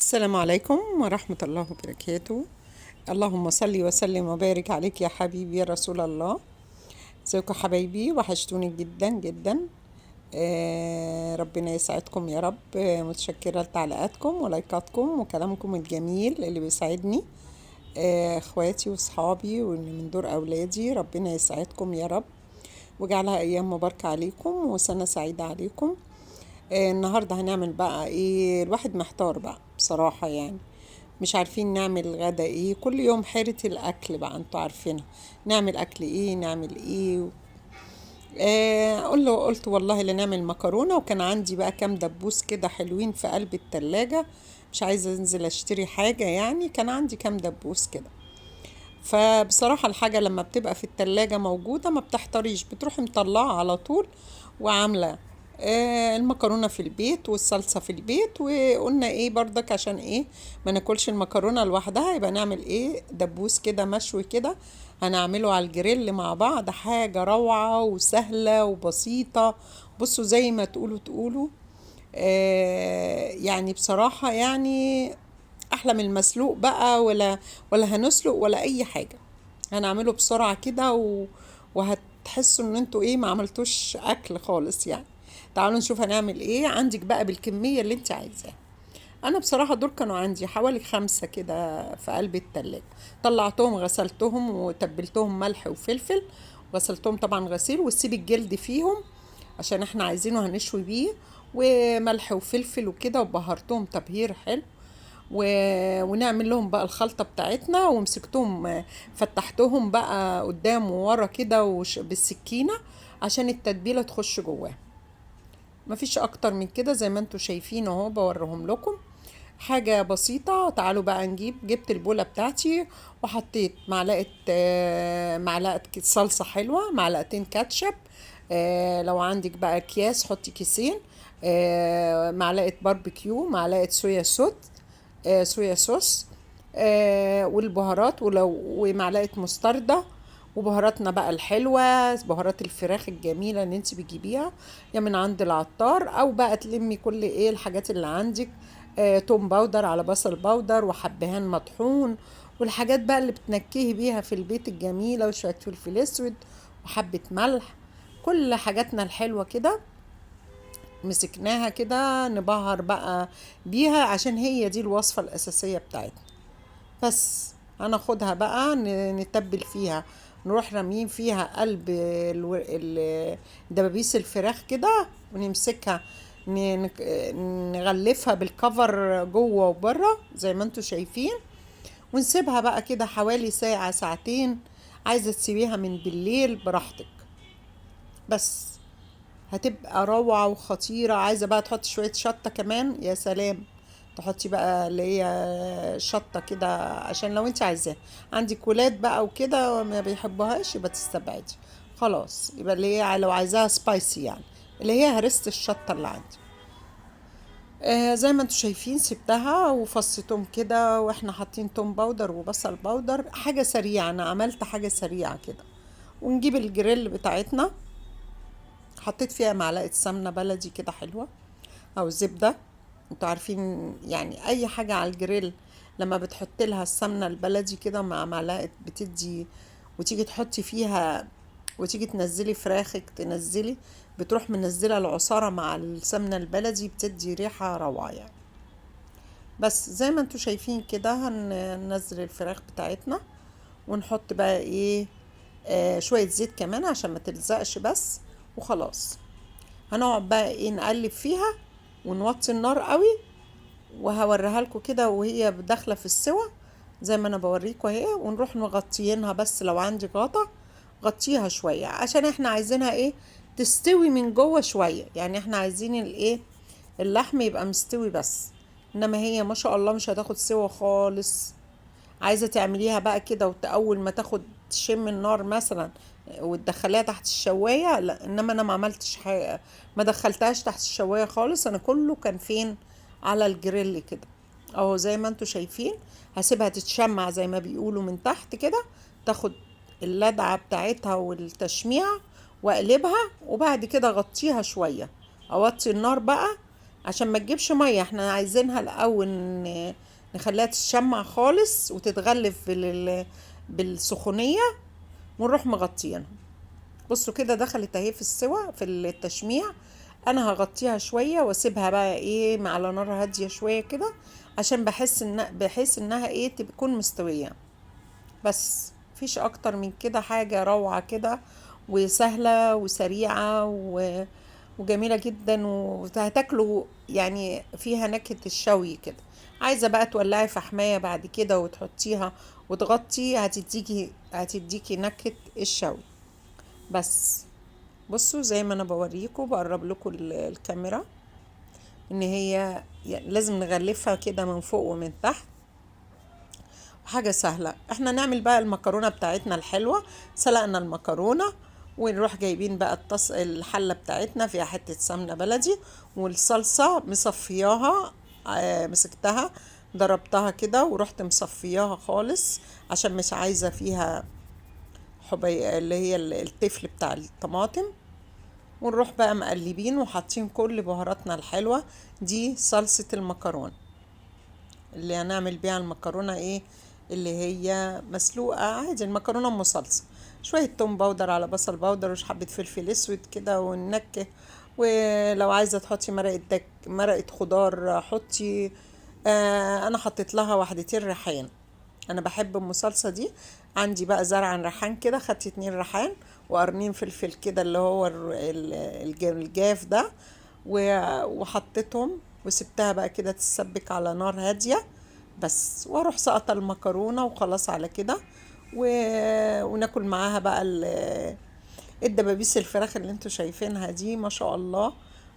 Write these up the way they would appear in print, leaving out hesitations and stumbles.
السلام عليكم ورحمة الله وبركاته. اللهم صل وسلم وبارك عليك يا حبيبي يا رسول الله. ازيكم حبايبي، وحشتوني جدا جدا. ربنا يسعدكم يا رب. متشكرة لتعليقاتكم ولايكاتكم وكلامكم الجميل اللي بيسعدني. اخواتي وصحابي واللي من دور اولادي، ربنا يسعدكم يا رب وجعلها ايام مباركة عليكم وسنة سعيدة عليكم. النهاردة هنعمل بقى ايه؟ الواحد محتار بقى بصراحة يعني. مش عارفين نعمل غدا ايه، كل يوم حيرة الاكل بقى، انتوا عارفينها. نعمل اكل ايه، نعمل ايه؟ قلت والله لا نعمل مكرونة، وكان عندي بقى كام دبوس كده حلوين في قلب التلاجة. مش عايزة انزل اشتري حاجة، يعني كان عندي كام دبوس كده. فبصراحة الحاجة لما بتبقى في التلاجة موجودة ما بتحتريش، بتروح مطلعها على طول وعاملة المكرونة في البيت والصلصة في البيت. وقلنا ايه برضك عشان ايه ما ناكلش المكرونة لوحدها، يبقى نعمل ايه؟ دبوس كده مشوي كده، هنعمله على الجريل مع بعض. حاجة روعة وسهلة وبسيطة. بصوا زي ما تقولوا يعني بصراحة يعني احلى من المسلوق بقى، ولا هنسلق ولا اي حاجة. هنعمله بسرعة كده وهتحسوا ان انتوا ايه، ما عملتوش اكل خالص يعني. تعالوا نشوف هنعمل ايه. عندك بقى بالكمية اللي انت عايزاها. انا بصراحة دول كانوا عندي حوالي 5 كده في قلب التلاجة. طلعتهم غسلتهم وتبلتهم ملح وفلفل. غسلتهم طبعا غسيل، وتسيب الجلد فيهم عشان احنا عايزينه هنشوي بيه. وملح وفلفل وكده، وبهرتهم تبهير حلو. و... ونعمل لهم بقى الخلطة بتاعتنا. ومسكتهم فتحتهم بقى قدام وورا كده بالسكينة عشان التتبيلة تخش جواها. مفيش اكتر من كده، زي ما انتوا شايفين اهو بوريهم لكم. حاجة بسيطة. تعالوا بقى جبت البولة بتاعتي وحطيت معلقة صلصة حلوة، معلقتين كاتشب. لو عندك بقى اكياس حطي كيسين. معلقة باربيكيو، معلقة صويا صوص. والبهارات، ومعلقة مستردة. وبهاراتنا بقى الحلوة، بهارات الفراخ الجميلة اللي انت بتجيبيها يا من عند العطار، او بقى تلمي كل ايه الحاجات اللي عندك. توم باودر على بصل باودر وحبهان مطحون، والحاجات بقى اللي بتنكهي بيها في البيت الجميلة، وشوية فلفل اسود وحبة ملح. كل حاجاتنا الحلوة كده مسكناها كده نبهر بقى بيها، عشان هي دي الوصفة الأساسية بتاعتنا. بس هناخدها بقى نتبل فيها. نروح رامين فيها قلب دبابيس الفراخ كده، ونمسكها نغلفها بالكفر جوه وبره زي ما انتوا شايفين. ونسيبها بقى كده حوالي ساعة ساعتين. عايزة تسيبيها من بالليل براحتك. بس هتبقى روعة وخطيرة. عايزة بقى تحطي شوية شطة كمان، يا سلام. تحطي بقى اللي هي شطة كده عشان لو انت عايزاه. عندك ولاد بقى وكده ما بيحبوهاش، يبقى تستبعدي خلاص. يبقى اللي هي لو عايزاها سبايسي يعني، اللي هي هرست الشطة اللي عندي. زي ما انتوا شايفين سبتها وفص توم كده، واحنا حاطين توم باودر وبصل باودر. حاجة سريعة، انا عملت حاجة سريعة كده. ونجيب الجريل بتاعتنا. حطيت فيها معلقة سمنة بلدي كده حلوة، او زبدة. انتوا عارفين يعني اي حاجة على الجريل لما بتحط لها السمنة البلدي كده مع معلقة بتدي. وتيجي تحطي فيها، وتيجي تنزلي فراخك، بتروح منزلة العصارة مع السمنة البلدي، بتدي ريحة روعة يعني. بس زي ما انتوا شايفين كده هننزل الفراخ بتاعتنا. ونحط بقى ايه؟ شوية زيت كمان عشان ما تلزقش بس. وخلاص هنقعد بقى ايه نقلب فيها ونوطي النار قوي. وهوريها لكم كده وهي داخله في السوا زي ما انا بوريكم اهي. ونروح مغطيينها، بس لو عندك غطا غطيها شويه عشان احنا عايزينها ايه؟ تستوي من جوه شويه. يعني احنا عايزين الايه؟ اللحم يبقى مستوي بس. انما هي ما شاء الله مش هتاخد سوا خالص. عايزه تعمليها بقى كده، اول ما تاخد تشم النار مثلا وتدخليها تحت الشوايه. لا، انما انا ما عملتش حاجه، ما دخلتهاش تحت الشوايه خالص. انا كله كان فين؟ على الجريل كده اهو زي ما انتوا شايفين. هسيبها تتشمع زي ما بيقولوا من تحت كده، تاخد اللدعه بتاعتها والتشميع. واقلبها وبعد كده اغطيها شويه. اوطي النار بقى عشان ما تجيبش ميه. احنا عايزينها الاول نخليها تشمع خالص وتتغلف بالسخونيه، ونروح مغطيينها. بصوا كده دخلت اهي في السوا في التشميع. انا هغطيها شويه واسيبها بقى ايه على نار هاديه شويه كده، عشان بحيث انها ايه تكون مستويه. بس مفيش اكتر من كده. حاجه روعه كده وسهله وسريعه وجميله جدا، وهتاكلوا يعني فيها نكهه الشوي كده. عايزه بقى تولعي فحمايه بعد كده وتحطيها وتغطي، هتديكي نكهه الشوي. بس بصوا زي ما انا بوريكم، بقرب لكم الكاميرا، ان هي لازم نغلفها كده من فوق ومن تحت. وحاجة سهلة. احنا نعمل بقى المكرونة بتاعتنا الحلوة. سلقنا المكرونة، ونروح جايبين بقى الحلة بتاعتنا فيها حتة سمنة بلدي، والصلصة مصفياها. مسكتها ضربتها كده ورحت مصفياها خالص، عشان مش عايزة فيها اللي هي التفل بتاع الطماطم. ونروح بقى مقلبين وحاطين كل بهاراتنا الحلوة. دي صلصة المكرونة اللي هنعمل بيها المكرونة ايه، اللي هي مسلوقة عادي، المكرونة ام صلصة. شوية توم باودر على بصل باودر وحبة فلفل اسود كده وننكه. ولو عايزة تحطي مرقة خضار حطي. انا حطيت لها واحدتين ريحان. انا بحب ام صلصه دي. عندي بقى زرع ريحان كده، خدت 2 ريحان وقرنين فلفل كده اللي هو الجاف ده، وحطيتهم وسبتها بقى كده تتسبك على نار هاديه. بس واروح سقطه المكرونه وخلاص على كده. و... وناكل معاها بقى الدبابيس الفراخ اللي انتوا شايفينها دي ما شاء الله.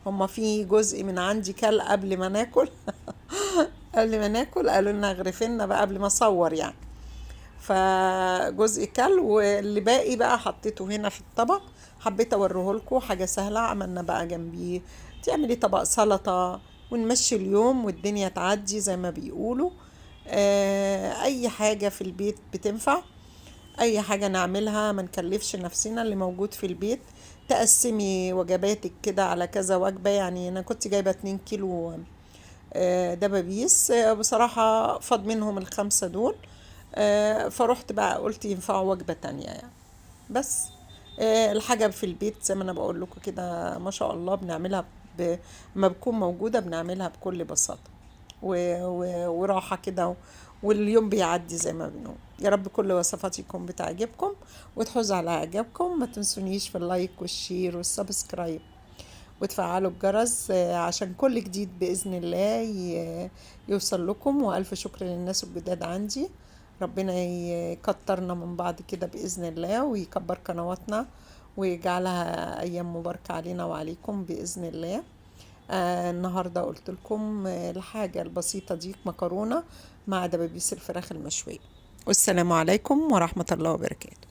هما في جزء من عندي كل قبل ما ناكل قبل ما ناكل قالوا لنا اغرفنا بقى قبل ما اصور يعني. فجزء كل، واللي باقي بقى حطيته هنا في الطبق. حبيت اوريه لكم حاجه سهله. عملنا بقى جنبيه تعملي طبق سلطه ونمشي اليوم والدنيا تعدي زي ما بيقولوا. اي حاجه في البيت بتنفع. اي حاجه نعملها ما نكلفش نفسنا، اللي موجود في البيت. تقسمي وجباتك كده على كذا وجبه. يعني انا كنت جايبه 2 كيلو دبابيس. بصراحة فاض منهم ال5 دول. فرحت بقى قلت ينفعوا وجبة تانية يعني. بس الحاجة في البيت زي ما انا بقول لكم كده ما شاء الله بنعملها ما بكون موجودة بنعملها بكل بساطة وراحة كده. واليوم بيعدي زي ما بنقول. يا رب كل وصفاتكم بتعجبكم وتحوز على اعجابكم. ما تنسونيش في اللايك والشير والسبسكرايب وتفعلوا الجرس عشان كل جديد بإذن الله يوصل لكم. وألف شكر للناس الجداد عندي. ربنا يكترنا من بعض كده بإذن الله، ويكبر قنواتنا ويجعلها أيام مباركة علينا وعليكم بإذن الله. النهاردة قلت لكم الحاجة البسيطة دي مكرونة مع دبابيس الفراخ المشوية. والسلام عليكم ورحمة الله وبركاته.